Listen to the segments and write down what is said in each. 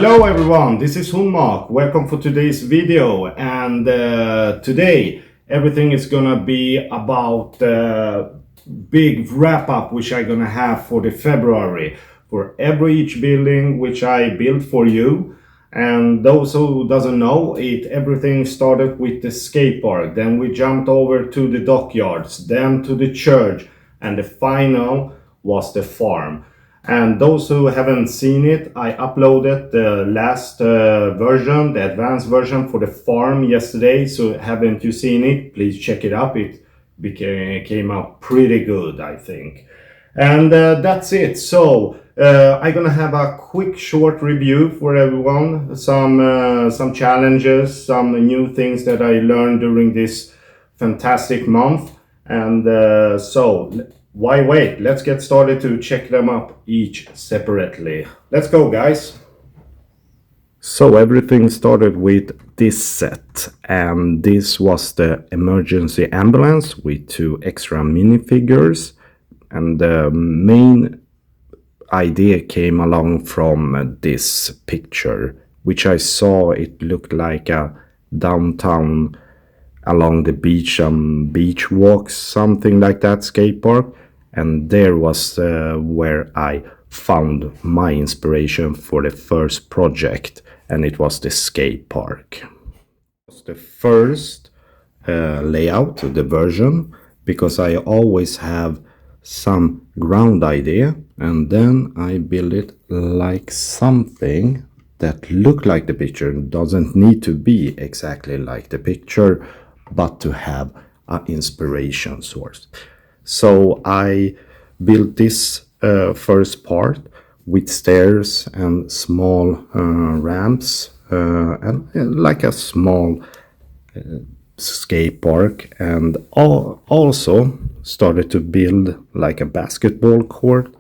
Hello everyone, this is HunMoc. Welcome for today's video, and today everything is gonna be about big wrap up which I'm gonna have for the February for each building which I built for you. And those who doesn't know it, everything started with the skate park, then we jumped over to the dockyards, then to the church, and the final was the farm. And those who haven't seen it, I uploaded the last version, the advanced version for the farm yesterday. So haven't you seen it, please check it up. It came out pretty good, I think. And that's it. So I'm gonna have a quick short review for everyone, some challenges, some new things that I learned during this fantastic month. And so why wait? Let's get started to check them up each separately. Let's go, guys. So everything started with this set, and this was the emergency ambulance with 2 extra minifigures. And the main idea came along from this picture, which I saw. It looked like a downtown along the beach, beach walks, something like that, skate park. And there was where I found my inspiration for the first project, and it was the skate park. It was the first layout, the version, because I always have some ground idea, and then I build it like something that look like the picture. It doesn't need to be exactly like the picture, but to have an inspiration source. So I built this first part with stairs and small ramps and like a small skate park, and also started to build like a basketball court,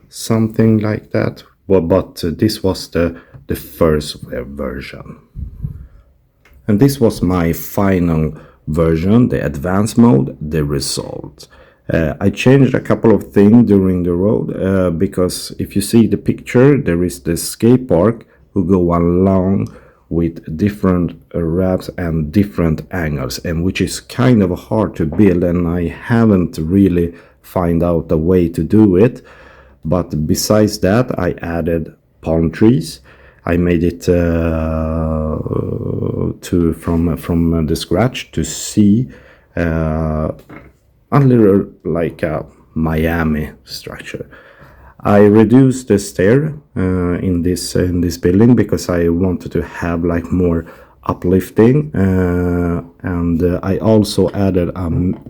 something like that. But this was the first version, and this was my final version, the advanced mode, the result. I changed a couple of things during the road because if you see the picture, there is the skate park who go along with different ramps and different angles, and which is kind of hard to build, and I haven't really find out a way to do it. But besides that, I added palm trees. I made it from the scratch to see a little like a Miami structure. I reduced the stair in this building because I wanted to have like more uplifting, and I also added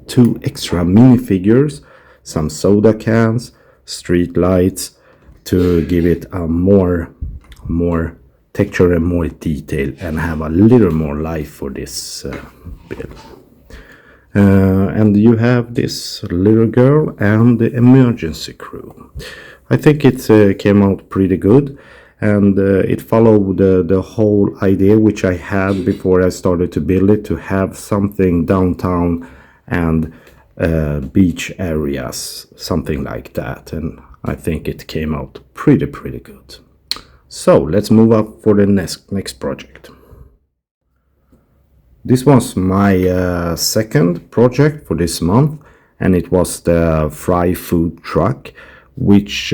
2 extra minifigures, some soda cans, street lights, to give it a more texture and more detail and have a little more life for this build. And you have this little girl and the emergency crew. I think it came out pretty good, and it followed the whole idea which I had before I started to build it, to have something downtown and beach areas, something like that. And I think it came out pretty good. So let's move up for the next project. This was my second project for this month, and it was the fry food truck, which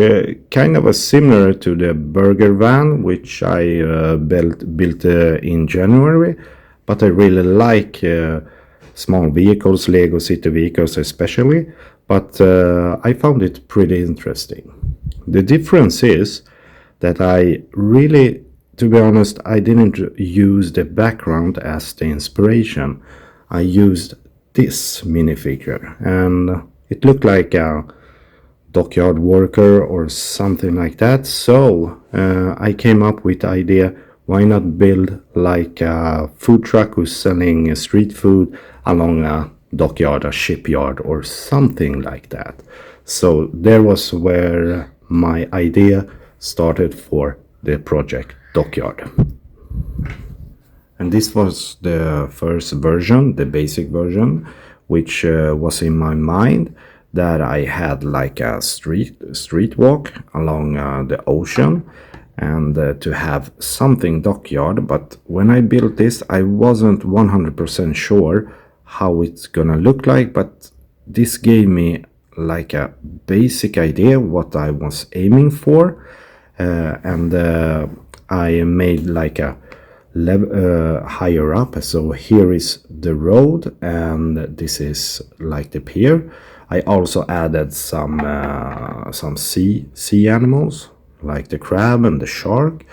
kind of was similar to the burger van which I built in January. But I really like small vehicles, Lego city vehicles especially, but I found it pretty interesting. The difference is that I really, to be honest, I didn't use the background as the inspiration. I used this minifigure, and it looked like a dockyard worker or something like that. So I came up with the idea, why not build like a food truck who's selling street food along a dockyard, a shipyard or something like that. So there was where my idea started for the project Dockyard. And this was the first version, the basic version, which was in my mind, that I had like a street walk along the ocean, and to have something dockyard. But when I built this, I wasn't 100% sure how it's gonna look like, but this gave me like a basic idea what I was aiming for, and I made like a higher up. So here is the road, and this is like the pier. I also added some sea animals like the crab and the shark,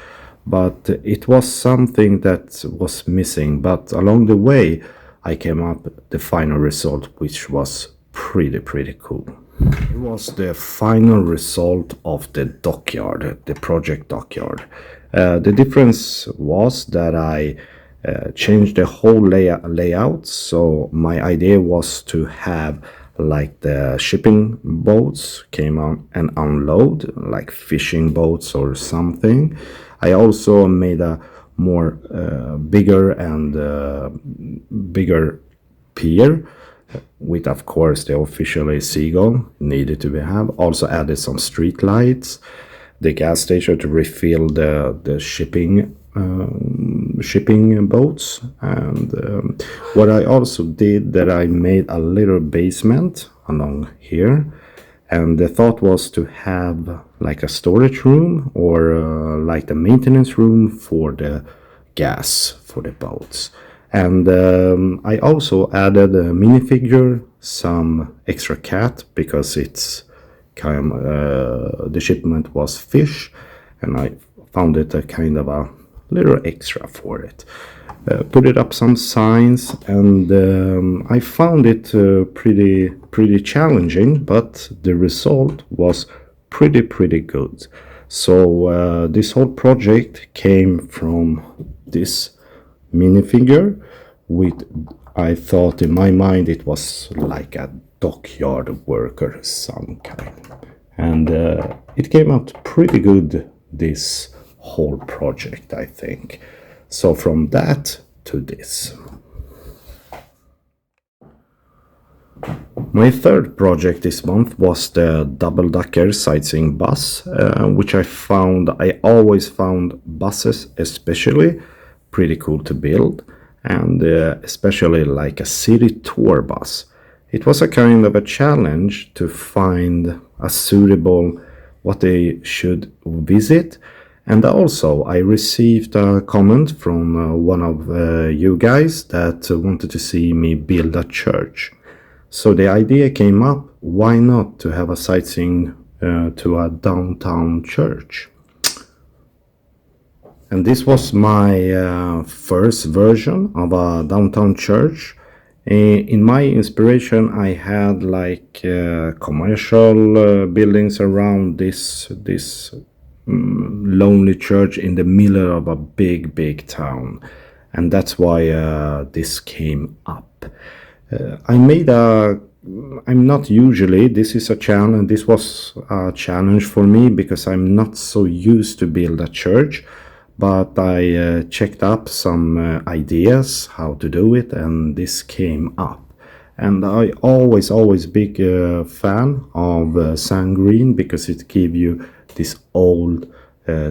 but it was something that was missing. But along the way, I came up the final result, which was pretty cool. It was the final result of the dockyard, the project dockyard. The difference was that I changed the whole layout. So my idea was to have like the shipping boats came on and unload, like fishing boats or something. I also made a more bigger pier with, of course, the official seagull needed to be have. Also added some street lights, the gas station to refill the shipping boats, and what I also did that I made a little basement along here, and the thought was to have like a storage room or like the maintenance room for the gas for the boats. And I also added a minifigure, some extra cat, because it's kind of, the shipment was fish, and I found it a kind of a little extra for it. Put it up some signs, and I found it pretty challenging, but the result was pretty good. So this whole project came from this minifigure with, I thought in my mind it was like a dockyard worker some kind, and it came out pretty good, this whole project, I think. So from that to this. My third project this month was the double-decker sightseeing bus, which I always found buses especially pretty cool to build, and especially like a city tour bus. It was a kind of a challenge to find a suitable what they should visit. And also I received a comment from one of you guys that wanted to see me build a church. So the idea came up, why not to have a sightseeing to a downtown church? And this was my first version of a downtown church. In my inspiration, I had like commercial buildings around this lonely church in the middle of a big town, and that's why this came up. I'm not usually, this is a challenge, this was a challenge for me because I'm not so used to build a church, but I checked up some ideas how to do it, and this came up. And I always big fan of sand green, because it gives you this old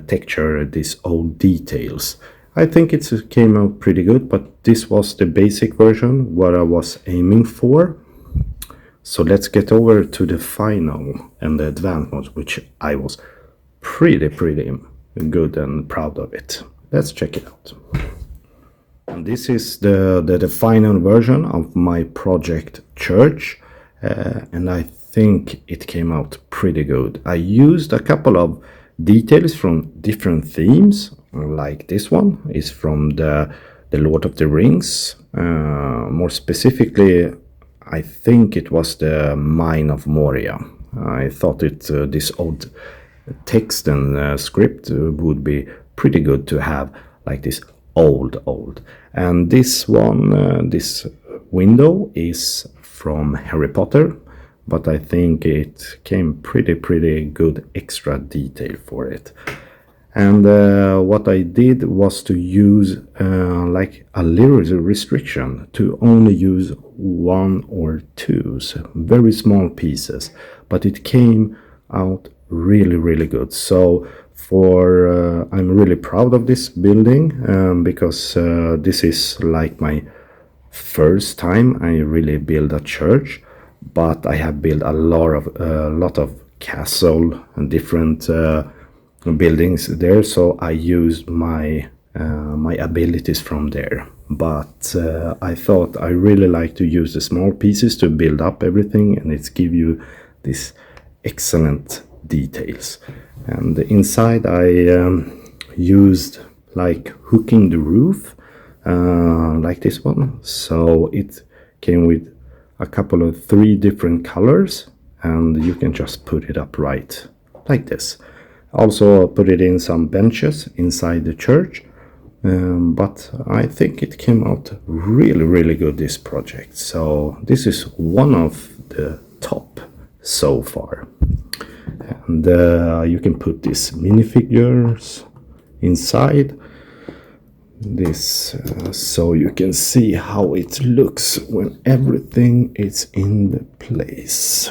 texture, these old details. I think it came out pretty good, but this was the basic version, what I was aiming for. So let's get over to the final and the advanced mode, which I was pretty good and proud of it. Let's check it out. And this is the final version of my project church, and I think it came out pretty good. I used a couple of details from different themes, like this one is from the Lord of the Rings. More specifically, I think it was the Mine of Moria. I thought this old text and script would be pretty good to have like this old. And this one, this window is from Harry Potter, but I think it came pretty good extra detail for it. And what I did was to use like a little restriction to only use one or two, so very small pieces, but it came out really good. So I'm really proud of this building because this is like my first time I really build a church, but I have built a lot of castle and different buildings there, so I used my abilities from there. But I thought I really like to use the small pieces to build up everything, and it's give you this excellent details. And inside I used like hooking the roof like this one, so it came with a couple of 3 different colors, and you can just put it up right like this. Also put it in some benches inside the church, but I think it came out really good, this project. So this is one of the top so far. And you can put these minifigures inside this so you can see how it looks when everything is in the place.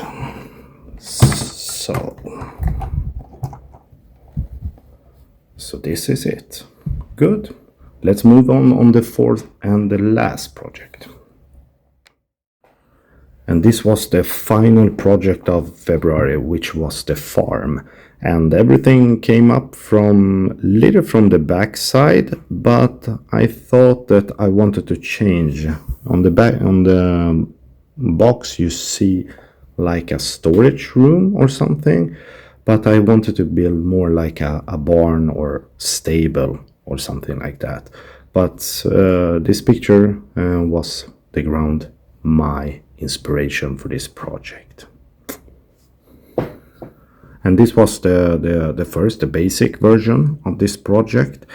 So this is it. Good. Let's move on the 4th and the last project. And this was the final project of February, which was the farm. And everything came up from little from the back side, but I thought that I wanted to change. On the back, on the box, you see like a storage room or something, but I wanted to build more like a barn or stable or something like that. But this picture was the ground, my inspiration for this project. And this was the basic version of this project.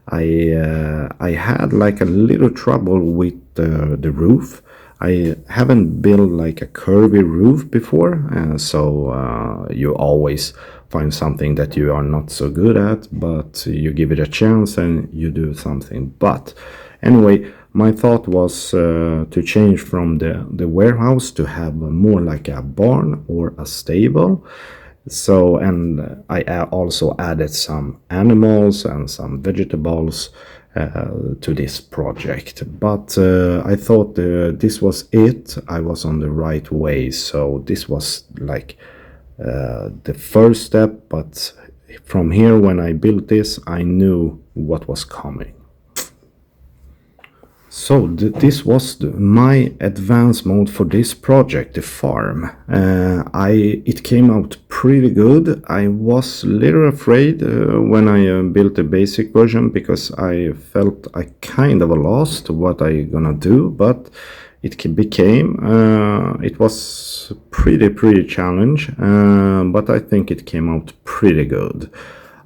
I had like a little trouble with the roof. I haven't built like a curvy roof before, so you always find something that you are not so good at, but you give it a chance and you do something. But anyway, my thought was to change from the warehouse to have more like a barn or a stable. So, and I also added some animals and some vegetables to this project. But I thought this was it. I was on the right way. So this was like the first step. But from here, when I built this, I knew what was coming. So this was my advanced mode for this project, the farm. It came out pretty good. I was a little afraid when I built the basic version, because I felt I kind of lost what I gonna do, but it it was pretty challenge, but I think it came out pretty good.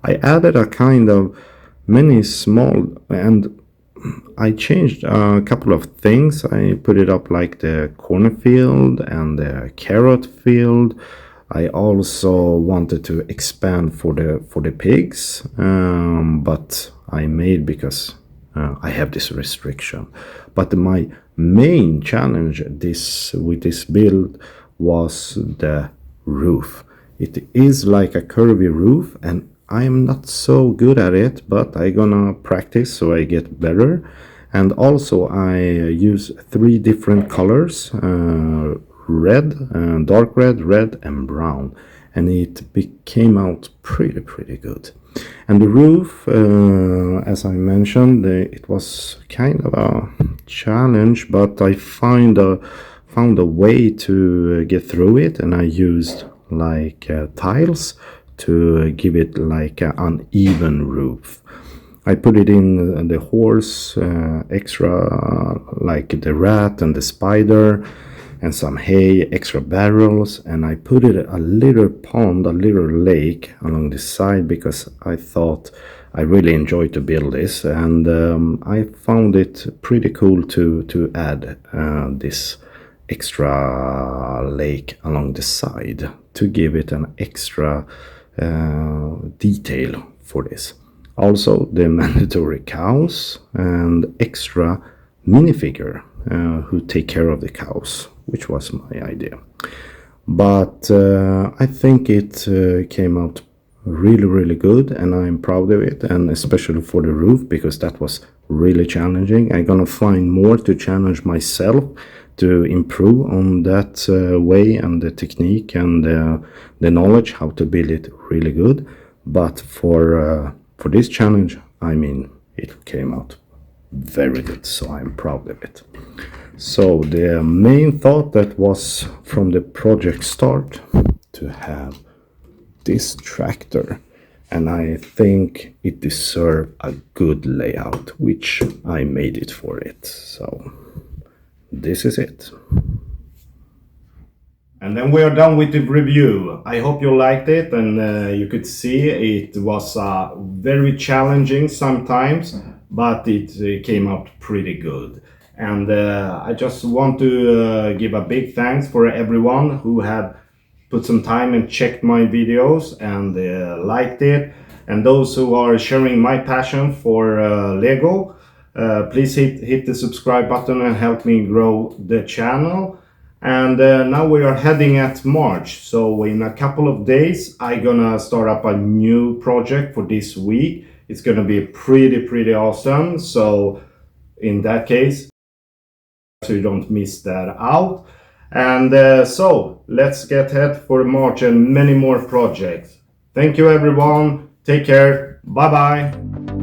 I added a kind of many small, and I changed a couple of things. I put it up like the cornfield and the carrot field. I also wanted to expand for the pigs, but I made, because I have this restriction. But my main challenge with this build was the roof. It is like a curvy roof, and I'm not so good at it, but I'm gonna practice so I get better. And also I use 3 different colors, red, dark red and brown, and it came out pretty good. And the roof, as I mentioned, it was kind of a challenge, but I found a way to get through it, and I used like tiles to give it like an uneven roof. I put it in the horse, extra like the rat and the spider, and some hay, extra barrels, and I put it a little pond, a little lake along the side, because I thought I really enjoyed to build this, and I found it pretty cool to add this extra lake along the side to give it an extra detail for this. Also the mandatory cows and extra minifigure who take care of the cows, which was my idea. But I think it came out really good, and I'm proud of it, and especially for the roof, because that was really challenging. I'm gonna find more to challenge myself to improve on that way and the technique and the knowledge how to build it really good. But for this challenge, I mean, it came out very good, so I'm proud of it. So the main thought that was from the project start to have this tractor, and I think it deserved a good layout, which I made it for it. So this is it. And then we are done with the review. I hope you liked it, and you could see it was very challenging sometimes, but it came out pretty good. And I just want to give a big thanks for everyone who had put some time and checked my videos and liked it. And those who are sharing my passion for Lego, please hit the subscribe button and help me grow the channel. And now we are heading at March, so in a couple of days I'm gonna start up a new project for this week. It's gonna be pretty awesome, so in that case, so you don't miss that out. And so let's get ahead for March and many more projects. Thank you everyone, take care, bye bye.